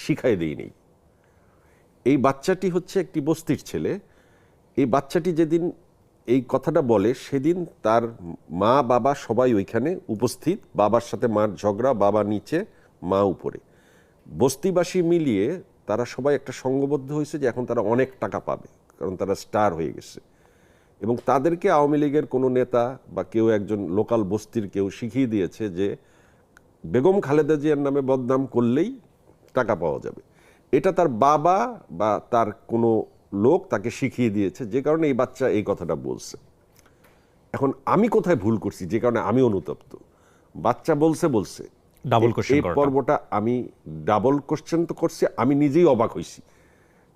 শিখাই দিইনি। এই বাচ্চাটি হচ্ছে একটি বস্তির ছেলে। এই বাচ্চাটি যেদিন এই কথাটা বলে সেদিন তার মা বাবা সবাই ওইখানে উপস্থিত। বাবার সাথে মার ঝগড়া, বাবা নিচে মা উপরে। বস্তিবাসী মিলিয়ে তারা সবাই একটা সংঘবদ্ধ হয়েছে যে এখন তারা অনেক টাকা পাবে, কারণ তারা স্টার হয়ে গেছে। এবং তাদেরকে আওয়ামী লীগের কোনো নেতা বা কেউ একজন লোকাল বস্তির কেউ শিখিয়ে দিয়েছে যে বেগম খালেদা জিয়ার নামে বদনাম করলেই টাকা পাওয়া যাবে। এটা তার বাবা বা তার কোনো লোক তাকে শিখিয়ে দিয়েছে, যে কারণে এই বাচ্চা এই কথাটা বলছে। এখন আমি কোথায় ভুল করছি যে কারণে আমি অনুতপ্ত? বাচ্চা বলছে ডাবল কোশ্চেন এই করাটা। পর্বটা আমি ডাবল কোশ্চেন তো করছি, আমি নিজেই অবাক হয়েছি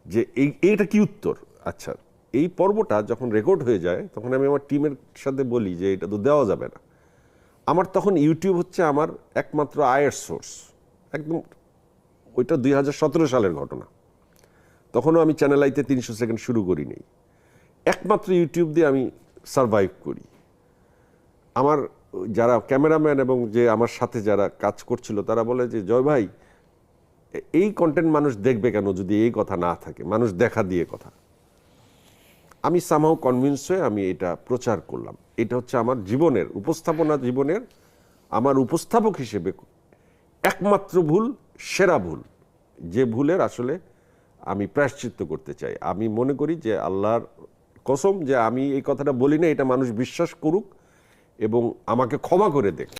যে এইটা কি উত্তর। আচ্ছা, এই পর্বটা যখন রেকর্ড হয়ে যায় তখন আমি আমার টিমের সাথে বলি যে এটা তো দেওয়া যাবে না। আমার তখন ইউটিউব হচ্ছে আমার একমাত্র আয়ের সোর্স, একদম। ওইটা 2017 সালের ঘটনা। তখনও আমি চ্যানেল আইতে 300 সেকেন্ড শুরু করি নেই। একমাত্র ইউটিউব দিয়ে আমি সারভাইভ করি। আমার যারা ক্যামেরাম্যান এবং যে আমার সাথে যারা কাজ করছিল তারা বলে যে জয় ভাই, এই কন্টেন্ট মানুষ দেখবে কেন যদি এই কথা না থাকে, মানুষ দেখা দিয়ে কথা। আমি সামহাও কনভিন্স হয়ে আমি এটা প্রচার করলাম। এটা হচ্ছে আমার জীবনের উপস্থাপনা, জীবনের আমার উপস্থাপক হিসেবে একমাত্র ভুল, সেরা ভুল, যে ভুলের আসলে আমি প্রায়শ্চিত্ত করতে চাই। আমি মনে করি যে আল্লাহর কসম যে আমি এই কথাটা বলি না, এটা মানুষ বিশ্বাস করুক এবং আমাকে ক্ষমা করে দেখ।